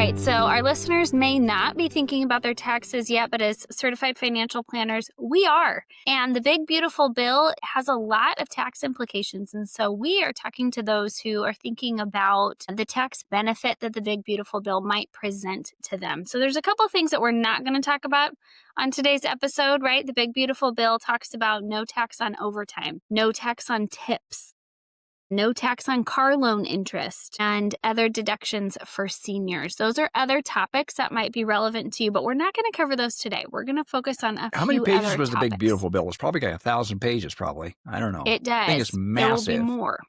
right. So our listeners may not be thinking about their taxes yet, but as certified financial planners, we are. And the Big Beautiful Bill has a lot of tax implications. And so we are talking to those who are thinking about the tax benefit that the Big Beautiful Bill might present to them. So there's a couple of things that we're not going to talk about on today's episode, right? The Big Beautiful Bill talks about no tax on overtime, no tax on tips, no tax on car loan interest, and other deductions for seniors. Those are other topics that might be relevant to you, but we're not going to cover those today. We're going to focus on a few other How many pages was topics. the Big Beautiful Bill? It's probably got 1,000 pages, probably. I don't know. It does. I think it's massive. There will be more.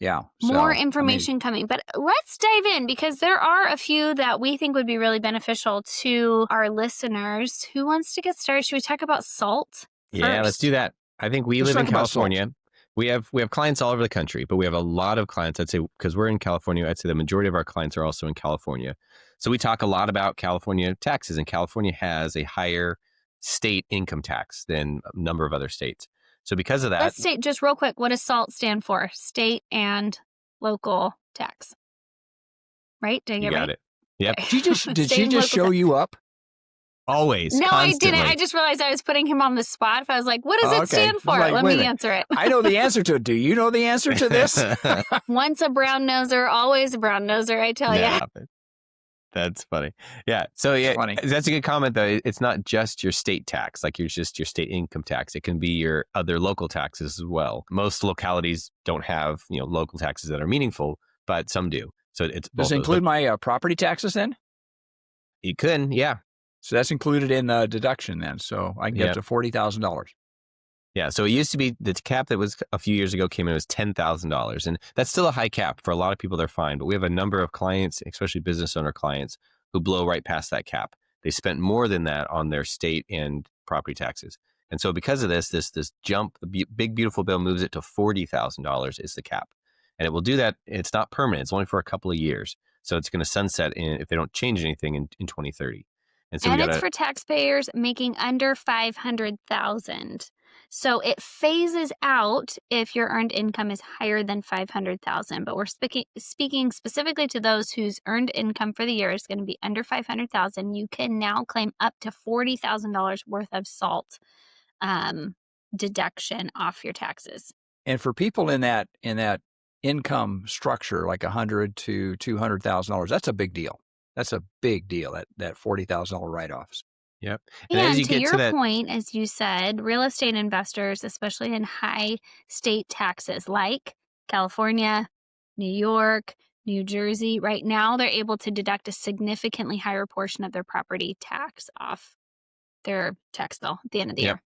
Yeah. More information coming. But let's dive in because there are a few that we think would be really beneficial to our listeners. Who wants to get started? Should we talk about salt? Yeah, let's do that. I think we live in California. We have clients all over the country, but we have a lot of clients, I'd say, because we're in California, I'd say the majority of our clients are also in California. So we talk a lot about California taxes, and California has a higher state income tax than a number of other states. So because of that... Let's state just real quick, what does SALT stand for? State and local tax. Right? Did I get You got right? it. Yep. Did she just show you up? Always. No, constantly. I didn't. I just realized I was putting him on the spot. I was like, what does it stand for? Like, Let me answer it. I know the answer to it. Do you know the answer to this? Once a brown noser, always a brown noser, I tell you. That's funny. Yeah. So that's a good comment though. It's not just your state tax, like your state income tax. It can be your other local taxes as well. Most localities don't have, local taxes that are meaningful, but some do. So it's Does it include my property taxes then? You could, yeah. So that's included in the deduction then. So I can get up to $40,000. Yeah. So it used to be the cap that was a few years ago came in was $10,000. And that's still a high cap. For a lot of people, they're fine. But we have a number of clients, especially business owner clients, who blow right past that cap. They spent more than that on their state and property taxes. And so because of this jump, the Big Beautiful Bill moves it to $40,000 is the cap. And it will do that. It's not permanent. It's only for a couple of years. So it's going to sunset if they don't change anything in 2030. And so it's for taxpayers making under $500,000. So it phases out if your earned income is higher than $500,000. But we're speaking specifically to those whose earned income for the year is going to be under $500,000. You can now claim up to $40,000 worth of SALT deduction off your taxes. And for people in that income structure, like $100,000 to $200,000, that's a big deal. That's a big deal, that $40,000 write-offs. Yep. And as you to your point, as you said, real estate investors, especially in high state taxes like California, New York, New Jersey, right now they're able to deduct a significantly higher portion of their property tax off their tax bill at the end of the year.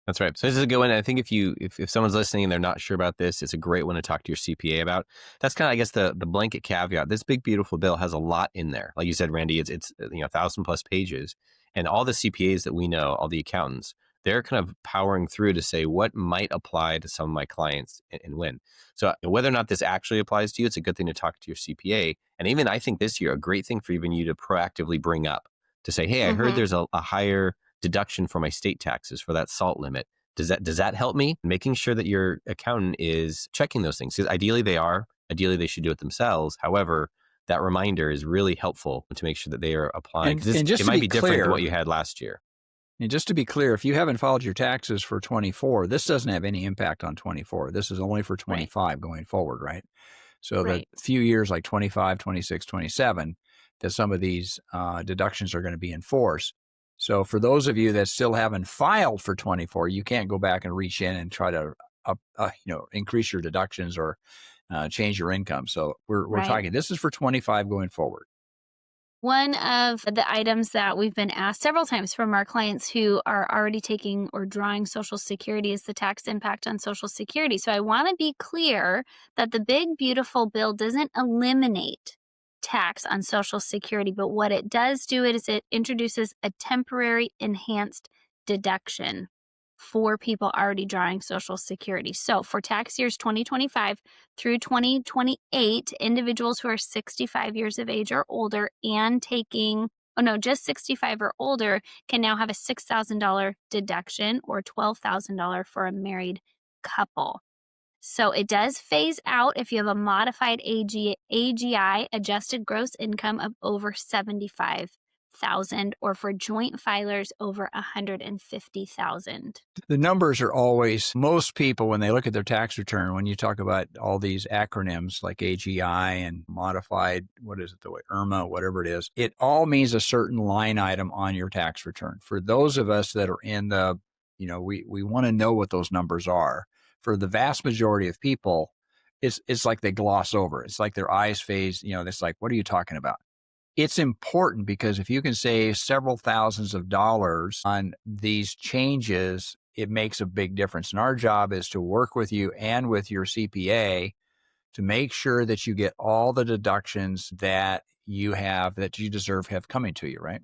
That's right. So this is a good one. I think if someone's listening and they're not sure about this, it's a great one to talk to your CPA about. That's kind of, I guess, the blanket caveat. This Big Beautiful Bill has a lot in there. Like you said, Randy, it's 1,000+ pages, and all the CPAs that we know, all the accountants, they're kind of powering through to say what might apply to some of my clients and when. So whether or not this actually applies to you, it's a good thing to talk to your CPA. And even I think this year, a great thing for even you to proactively bring up to say, hey, I heard there's a higher deduction for my state taxes for that SALT limit. Does that help me? Making sure that your accountant is checking those things, because ideally they should do it themselves. However, that reminder is really helpful to make sure that they are applying. It might be different than what you had last year. And just to be clear, if you haven't filed your taxes for 24, this doesn't have any impact on 24. This is only for 25 going forward, right? So the few years like 25, 26, 27, that some of these deductions are going to be enforced. So for those of you that still haven't filed for 24, you can't go back and reach in and try to increase your deductions or change your income. So we're talking, this is for 25 going forward. One of the items that we've been asked several times from our clients who are already taking or drawing Social Security is the tax impact on Social Security. So I want to be clear that the Big Beautiful Bill doesn't eliminate tax on Social Security, but what it does do is it introduces a temporary enhanced deduction for people already drawing Social Security. So for tax years 2025 through 2028, individuals who are 65 years of age or older and just 65 or older can now have a $6,000 deduction or $12,000 for a married couple. So it does phase out if you have a modified AGI, adjusted gross income of over 75,000, or for joint filers over 150,000. The numbers are always, most people, when they look at their tax return, when you talk about all these acronyms like AGI and modified, what is it, the way IRMA, whatever it is, it all means a certain line item on your tax return. For those of us that are in the, we want to know what those numbers are. For the vast majority of people, it's like they gloss over. It's like their eyes phase, it's like, what are you talking about? It's important because if you can save several thousands of dollars on these changes, it makes a big difference. And our job is to work with you and with your CPA to make sure that you get all the deductions that you deserve have coming to you, right?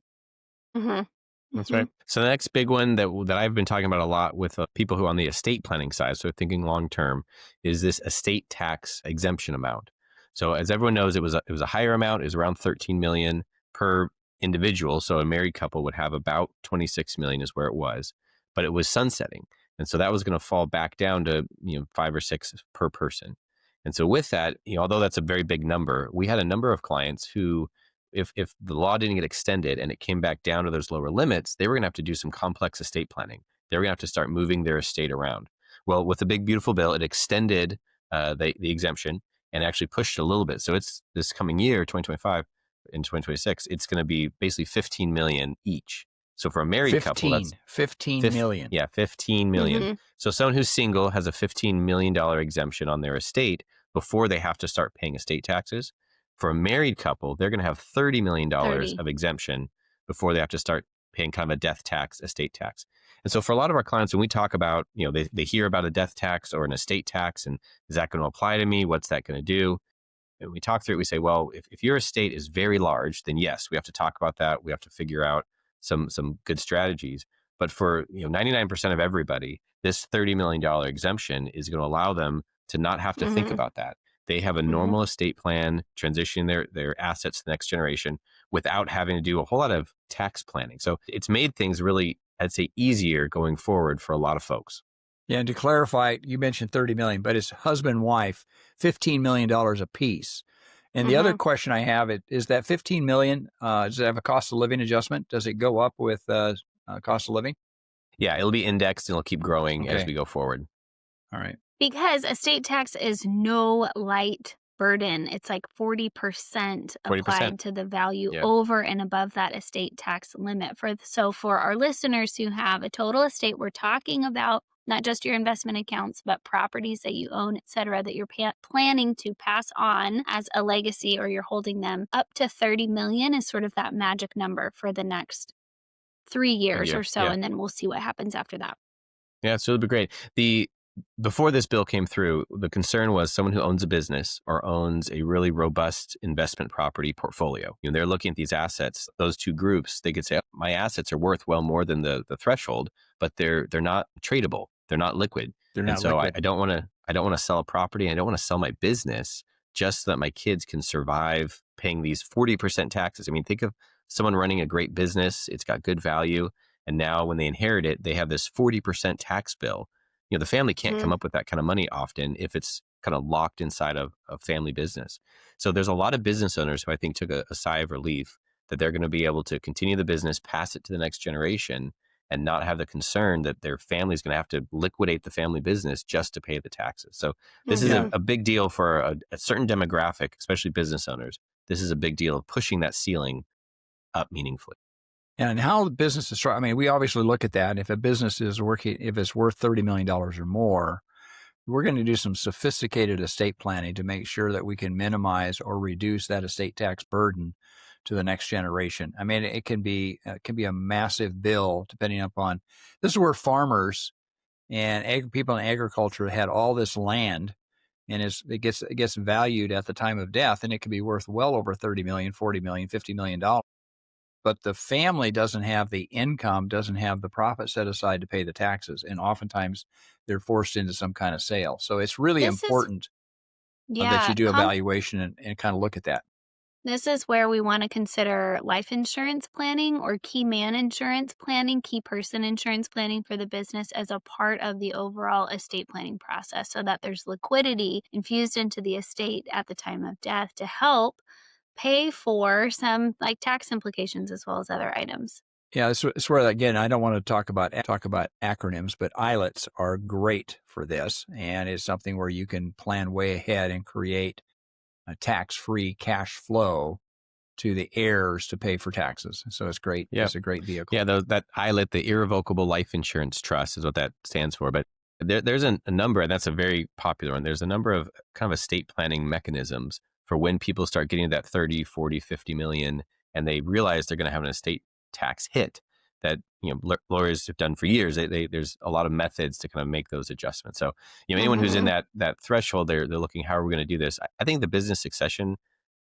Mm-hmm. That's right. So the next big one that I've been talking about a lot with people who are on the estate planning side, so thinking long term, is this estate tax exemption amount. So as everyone knows, it was a higher amount. It was around 13 million per individual. So a married couple would have about 26 million is where it was, but it was sunsetting, and so that was going to fall back down to 5 or 6 per person. And so with that, although that's a very big number, we had a number of clients who, if the law didn't get extended and it came back down to those lower limits, they were going to have to do some complex estate planning. They were going to have to start moving their estate around. Well, with the big, beautiful bill, it extended the exemption and actually pushed it a little bit. So it's this coming year, 2025 and 2026, it's going to be basically 15 million each. So for a married couple, that's 15 million. Yeah, 15 million. Mm-hmm. So someone who's single has a $15 million exemption on their estate before they have to start paying estate taxes. For a married couple, they're going to have $30 million of exemption before they have to start paying kind of a death tax, estate tax. And so for a lot of our clients, when we talk about, they hear about a death tax or an estate tax, and is that going to apply to me? What's that going to do? And we talk through it, we say, well, if your estate is very large, then yes, we have to talk about that. We have to figure out some good strategies. But for 99% of everybody, this $30 million exemption is going to allow them to not have to think about that. They have a normal estate plan, transition their assets to the next generation without having to do a whole lot of tax planning. So it's made things really, I'd say, easier going forward for a lot of folks. Yeah, and to clarify, you mentioned 30 million, but it's husband and wife, $15 million a piece. And the other question I have is that 15 million, does it have a cost of living adjustment? Does it go up with cost of living? Yeah, it'll be indexed and it'll keep growing as we go forward. All right. Because estate tax is no light burden. It's like 40% applied to the value over and above that estate tax limit. So for our listeners who have a total estate, we're talking about not just your investment accounts, but properties that you own, et cetera, that you're planning to pass on as a legacy, or you're holding them. Up to 30 million is sort of that magic number for the next 3 years or so. And then we'll see what happens after that. Yeah, so it'll be great. Before this bill came through, the concern was someone who owns a business or owns a really robust investment property portfolio. They're looking at these assets, those two groups, they could say, my assets are worth well more than the threshold, but they're not tradable. They're not liquid. I don't want to sell a property. I don't want to sell my business just so that my kids can survive paying these 40% taxes. I mean, think of someone running a great business. It's got good value. And now when they inherit it, they have this 40% tax bill. The family can't come up with that kind of money often if it's kind of locked inside of a family business. So there's a lot of business owners who I think took a sigh of relief that they're going to be able to continue the business, pass it to the next generation, and not have the concern that their family is going to have to liquidate the family business just to pay the taxes. So this is a big deal for a certain demographic, especially business owners. This is a big deal of pushing that ceiling up meaningfully. And how the business is, I mean, we obviously look at that. If a business is working, if it's worth $30 million or more, we're going to do some sophisticated estate planning to make sure that we can minimize or reduce that estate tax burden to the next generation. I mean, it can be a massive bill depending upon, this is where farmers and people in agriculture had all this land, and it gets valued at the time of death, and it can be worth well over 30 million, 40 million, $50 million. But the family doesn't have the income, doesn't have the profit set aside to pay the taxes. And oftentimes they're forced into some kind of sale. So it's really important that you do evaluation and kind of look at that. This is where we want to consider life insurance planning or key man insurance planning, key person insurance planning for the business as a part of the overall estate planning process so that there's liquidity infused into the estate at the time of death to help pay for some like tax implications as well as other items. Yeah, it's where, again, I don't want to talk about acronyms, but ILETs are great for this, and it's something where you can plan way ahead and create a tax-free cash flow to the heirs to pay for taxes. So it's great. Yeah. It's a great vehicle. Yeah, that ILET, the Irrevocable Life Insurance Trust, is what that stands for. But there's a number, and that's a very popular one. There's a number of kind of estate planning mechanisms for when people start getting that 30, 40, 50 million, and they realize they're going to have an estate tax hit that lawyers have done for years. There's a lot of methods to kind of make those adjustments. So anyone who's in that threshold, they're looking, how are we going to do this? I think the business succession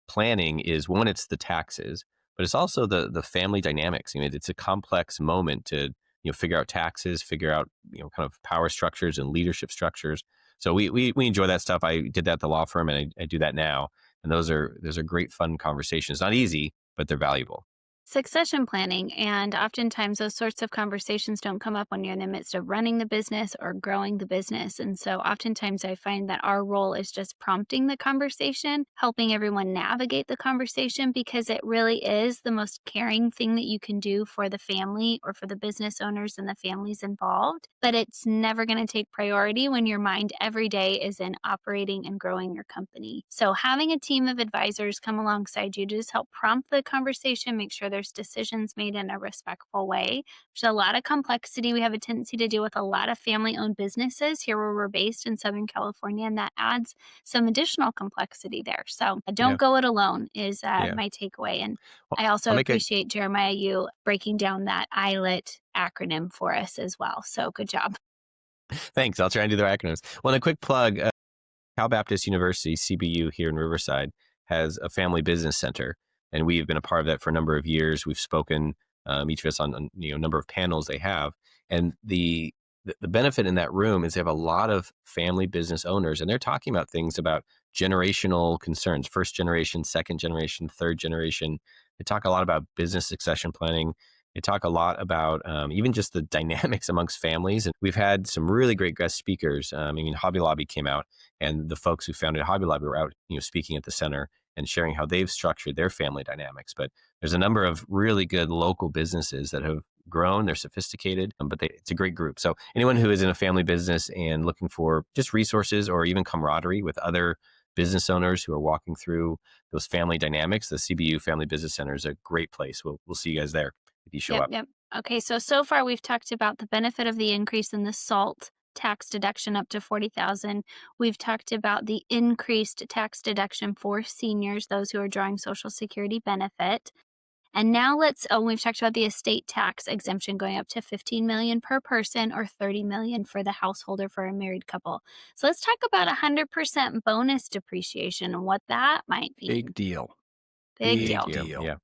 planning is, one, it's the taxes, but it's also the family dynamics. It's a complex moment to figure out taxes, figure out kind of power structures and leadership structures. So we enjoy that stuff. I did that at the law firm, and I do that now. And those are great, fun conversations. Not easy, but they're valuable. Succession planning, and oftentimes those sorts of conversations don't come up when you're in the midst of running the business or growing the business. And so oftentimes I find that our role is just prompting the conversation, helping everyone navigate the conversation, because it really is the most caring thing that you can do for the family or for the business owners and the families involved. But it's never going to take priority when your mind every day is in operating and growing your company. So having a team of advisors come alongside you to just help prompt the conversation, make sure there's decisions made in a respectful way. There's a lot of complexity. We have a tendency to deal with a lot of family-owned businesses here where we're based in Southern California, and that adds some additional complexity there. So don't go it alone is my takeaway. And I also appreciate, Jeremiah, you breaking down that ILET acronym for us as well. So good job. Thanks. I'll try and do their acronyms. Well, a quick plug, Cal Baptist University, CBU here in Riverside, has a family business center. And we've been a part of that for a number of years. We've spoken, each of us, on a number of panels they have. And the benefit in that room is they have a lot of family business owners, and they're talking about things about generational concerns, first generation, second generation, third generation. They talk a lot about business succession planning. They talk a lot about even just the dynamics amongst families. And we've had some really great guest speakers. Hobby Lobby came out, and the folks who founded Hobby Lobby were out speaking at the center and sharing how they've structured their family dynamics. But there's a number of really good local businesses that have grown. They're sophisticated, but it's a great group. So anyone who is in a family business and looking for just resources or even camaraderie with other business owners who are walking through those family dynamics, the CBU Family Business Center is a great place. We'll see you guys there if you show up. Yep. Okay, so far we've talked about the benefit of the increase in the SALT tax deduction up to $40,000. We've talked about the increased tax deduction for seniors, those who are drawing Social Security benefit. And now we've talked about the estate tax exemption going up to $15 million per person or $30 million for the householder for a married couple. So let's talk about 100% bonus depreciation and what that might be. Big deal. Big deal. Yeah.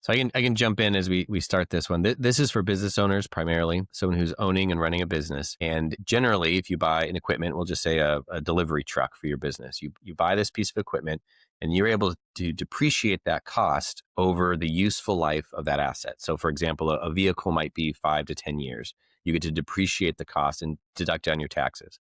So I can jump in as we start this one. This is for business owners primarily, someone who's owning and running a business. And generally, if you buy an equipment, we'll just say a delivery truck for your business, you buy this piece of equipment and you're able to depreciate that cost over the useful life of that asset. So for example, a vehicle might be 5 to 10 years. You get to depreciate the cost and deduct on your taxes.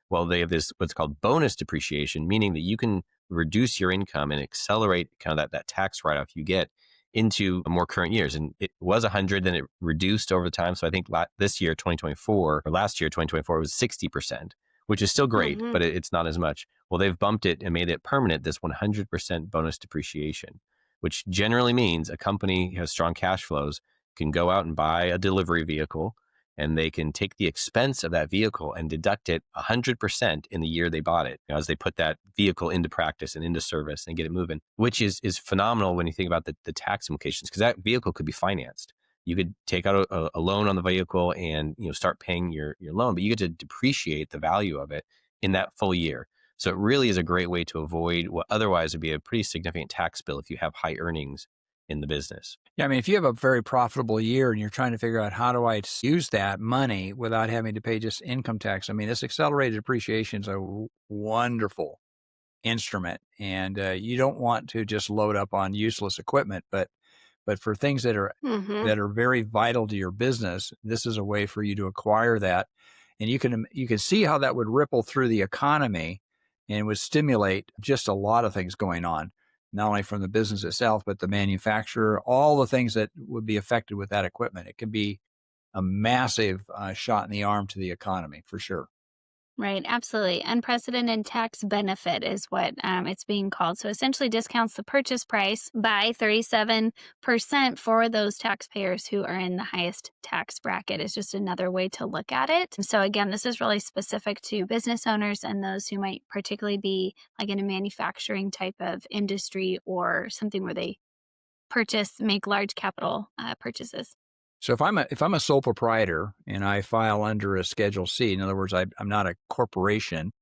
Well, they have this, what's called bonus depreciation, meaning that you can reduce your income and accelerate kind of that tax write-off you get into more current years. And it was 100, then it reduced over time. So I think this year, 2024, or last year, 2024, it was 60%, which is still great, but it's not as much. Well, they've bumped it and made it permanent, this 100% bonus depreciation, which generally means a company has strong cash flows, can go out and buy a delivery vehicle, and they can take the expense of that vehicle and deduct it 100% in the year they bought it, as they put that vehicle into practice and into service and get it moving, which is phenomenal when you think about the tax implications, because that vehicle could be financed. You could take out a loan on the vehicle and start paying your loan, but you get to depreciate the value of it in that full year. So it really is a great way to avoid what otherwise would be a pretty significant tax bill if you have high earnings in the business. Yeah, I mean, if you have a very profitable year and you're trying to figure out how do I use that money without having to pay just income tax, I mean, this accelerated depreciation is a wonderful instrument, and you don't want to just load up on useless equipment, but for things that are very vital to your business, this is a way for you to acquire that, and you can see how that would ripple through the economy and would stimulate just a lot of things going on, not only from the business itself, but the manufacturer, all the things that would be affected with that equipment. It can be a massive shot in the arm to the economy for sure. Right, absolutely. Unprecedented tax benefit is what it's being called. So essentially discounts the purchase price by 37% for those taxpayers who are in the highest tax bracket is just another way to look at it. So again, this is really specific to business owners and those who might particularly be like in a manufacturing type of industry or something where they make large capital purchases. So if I'm a sole proprietor and I file under a Schedule C, in other words, I'm not a corporation,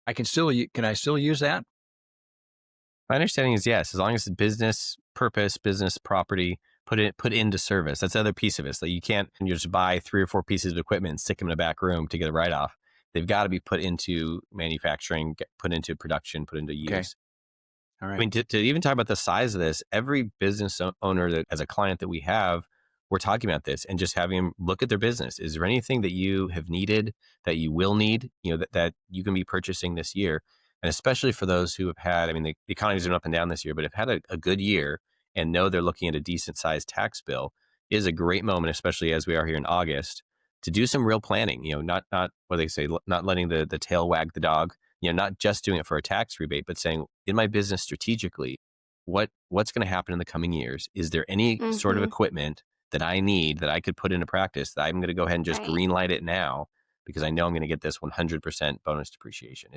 can I still use that? My understanding is yes, as long as it's business purpose, business property, put into service. That's the other piece of it. So you can't just buy 3 or 4 pieces of equipment and stick them in a back room to get a write-off. They've got to be put into manufacturing, put into production, put into use. Okay. All right. I mean, to even talk about the size of this, every business owner that as a client that we have, we're talking about this and just having them look at their business. Is there anything that you have needed, that you will need, that you can be purchasing this year? And especially for those who have had, I mean, the economy's been up and down this year, but have had a good year and know they're looking at a decent sized tax bill, is a great moment, especially as we are here in August, to do some real planning, not what they say, not letting the tail wag the dog, not just doing it for a tax rebate, but saying in my business strategically, what's going to happen in the coming years? Is there any sort of equipment that I need that I could put into practice that I'm going to go ahead and just green light it now because I know I'm going to get this 100% bonus depreciation?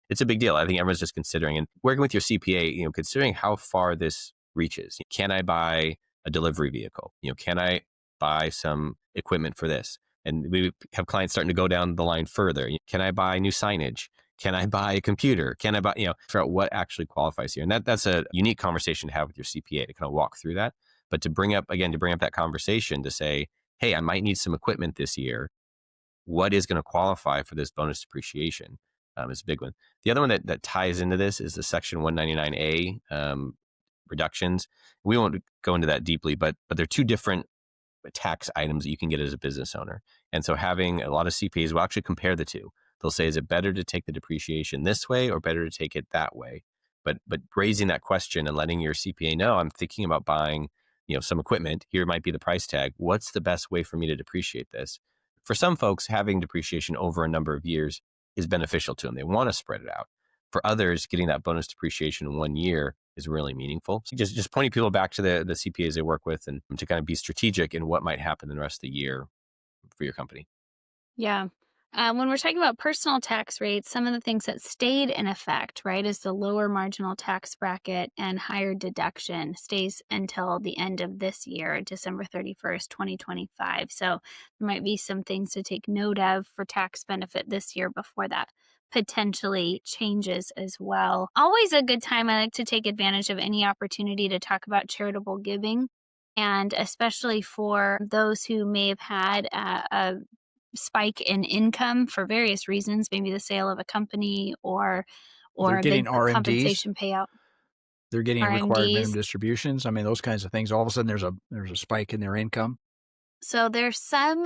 It's a big deal. I think everyone's just considering and working with your CPA, considering how far this reaches. Can I buy a delivery vehicle? Can I buy some equipment for this? And we have clients starting to go down the line further. Can I buy new signage? Can I buy a computer? Can I buy, figure out what actually qualifies here? And that's a unique conversation to have with your CPA to kind of walk through that. But to bring up that conversation to say, hey, I might need some equipment this year. What is going to qualify for this bonus depreciation is a big one. The other one that ties into this is the Section 199A reductions. We won't go into that deeply, but there are 2 different tax items that you can get as a business owner. And so having a lot of CPAs will actually compare the 2. They'll say, is it better to take the depreciation this way or better to take it that way? But raising that question and letting your CPA know, I'm thinking about buying some equipment. Here might be the price tag. What's the best way for me to depreciate this? For some folks, having depreciation over a number of years is beneficial to them. They want to spread it out. For others, getting that bonus depreciation in 1 year is really meaningful. So just pointing people back to the CPAs they work with and to kind of be strategic in what might happen in the rest of the year for your company. Yeah. When we're talking about personal tax rates, some of the things that stayed in effect, right, is the lower marginal tax bracket and higher deduction stays until the end of this year, December 31st, 2025. So there might be some things to take note of for tax benefit this year before that potentially changes as well. Always a good time. I like to take advantage of any opportunity to talk about charitable giving. And especially for those who may have had a spike in income for various reasons, maybe the sale of a company or a big compensation payout. They're getting required minimum distributions. I mean, those kinds of things. All of a sudden, there's a spike in their income. So there's some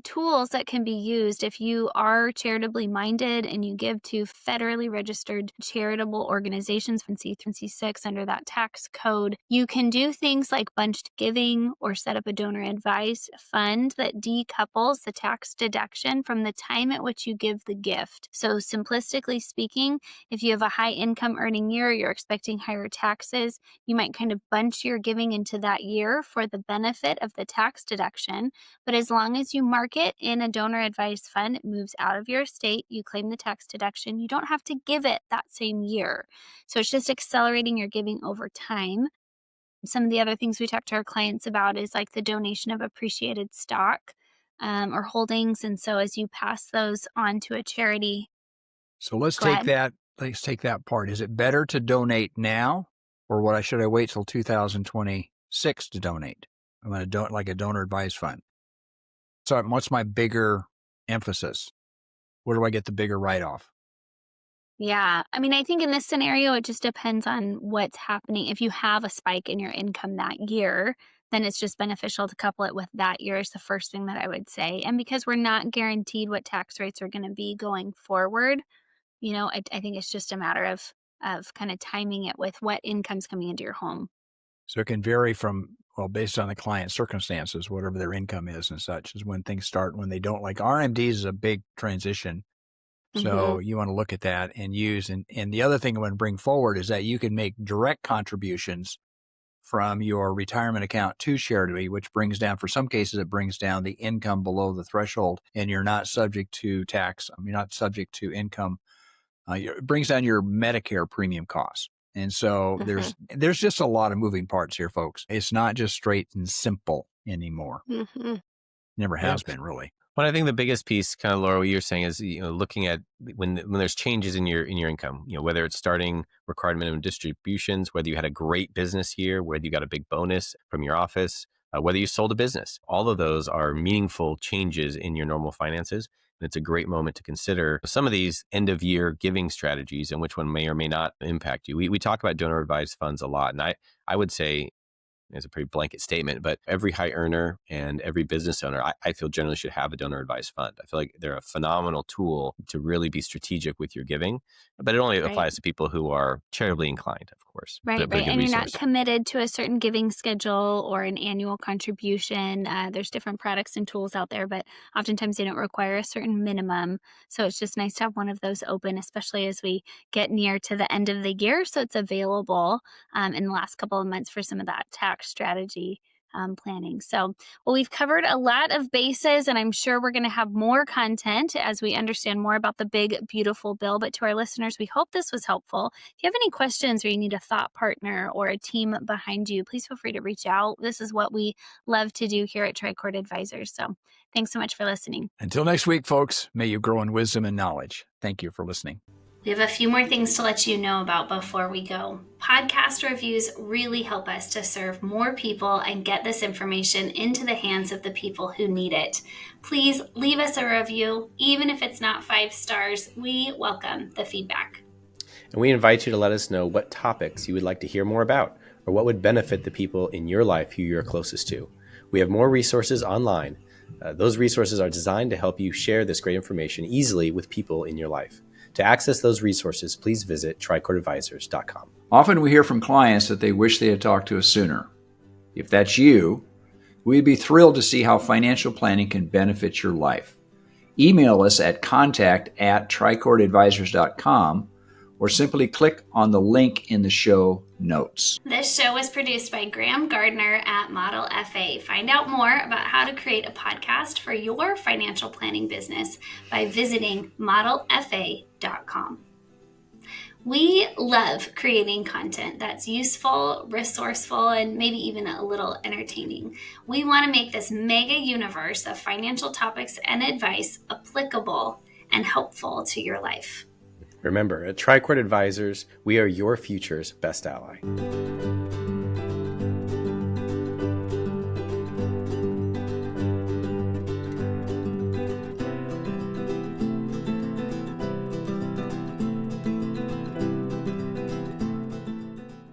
tools that can be used if you are charitably minded and you give to federally registered charitable organizations from C6 under that tax code. You can do things like bunched giving or set up a donor advised fund that decouples the tax deduction from the time at which you give the gift. So simplistically speaking, if you have a high income earning year, you're expecting higher taxes, you might kind of bunch your giving into that year for the benefit of the tax deduction. But as long as you mark it in a donor advised fund, it moves out of your estate, you claim the tax deduction, you don't have to give it that same year. So it's just accelerating your giving over time. Some of the other things we talk to our clients about is like the donation of appreciated stock or holdings. And so as you pass those on to a charity. So let's take that part. Is it better to donate now or should I wait till 2026 to donate? I'm going to like a donor advised fund. So what's my bigger emphasis? Where do I get the bigger write-off? Yeah. I mean, I think in this scenario, it just depends on what's happening. If you have a spike in your income that year, then it's just beneficial to couple it with that year is the first thing that I would say. And because we're not guaranteed what tax rates are going to be going forward, I think it's just a matter of kind of timing it with what income's coming into your home. So it can vary based on the client's circumstances, whatever their income is and such, is when things start, when they don't. Like RMDs is a big transition. So you want to look at that and use. And the other thing I want to bring forward is that you can make direct contributions from your retirement account to Charitable, which brings down, for some cases, it brings down the income below the threshold, and you're not subject to tax. You're not subject to income. It brings down your Medicare premium costs. And so there's just a lot of moving parts here, folks. It's not just straight and simple anymore. Never has been, really. Well, I think the biggest piece, kind of, Laura, what you're saying is, looking at when there's changes in your income, whether it's starting required minimum distributions, whether you had a great business year, whether you got a big bonus from your office, whether you sold a business. All of those are meaningful changes in your normal finances. And it's a great moment to consider some of these end of year giving strategies and which one may or may not impact you. We talk about donor advised funds a lot. And I would say, it's a pretty blanket statement, but every high earner and every business owner, I feel generally should have a donor advised fund. I feel like they're a phenomenal tool to really be strategic with your giving, but it only applies to people who are charitably inclined, of course. Right. And you're not committed to a certain giving schedule or an annual contribution. There's different products and tools out there, but oftentimes they don't require a certain minimum. So it's just nice to have one of those open, especially as we get near to the end of the year. So it's available in the last couple of months for some of that tax strategy planning. So, we've covered a lot of bases, and I'm sure we're going to have more content as we understand more about the big, beautiful bill. But to our listeners, we hope this was helpful. If you have any questions or you need a thought partner or a team behind you, please feel free to reach out. This is what we love to do here at Tricord Advisors. So thanks so much for listening. Until next week, folks, may you grow in wisdom and knowledge. Thank you for listening. We have a few more things to let you know about before we go. Podcast reviews really help us to serve more people and get this information into the hands of the people who need it. Please leave us a review. Even if it's not 5 stars, we welcome the feedback. And we invite you to let us know what topics you would like to hear more about, or what would benefit the people in your life who you're closest to. We have more resources online. Those resources are designed to help you share this great information easily with people in your life. To access those resources, please visit tricordadvisors.com. Often we hear from clients that they wish they had talked to us sooner. If that's you, we'd be thrilled to see how financial planning can benefit your life. Email us at contact@tricordadvisors.com or simply click on the link in the show notes. This show was produced by Graham Gardner at Model FA. Find out more about how to create a podcast for your financial planning business by visiting modelfa.com. We love creating content that's useful, resourceful, and maybe even a little entertaining. We want to make this mega universe of financial topics and advice applicable and helpful to your life. Remember, at Tricord Advisors, we are your future's best ally.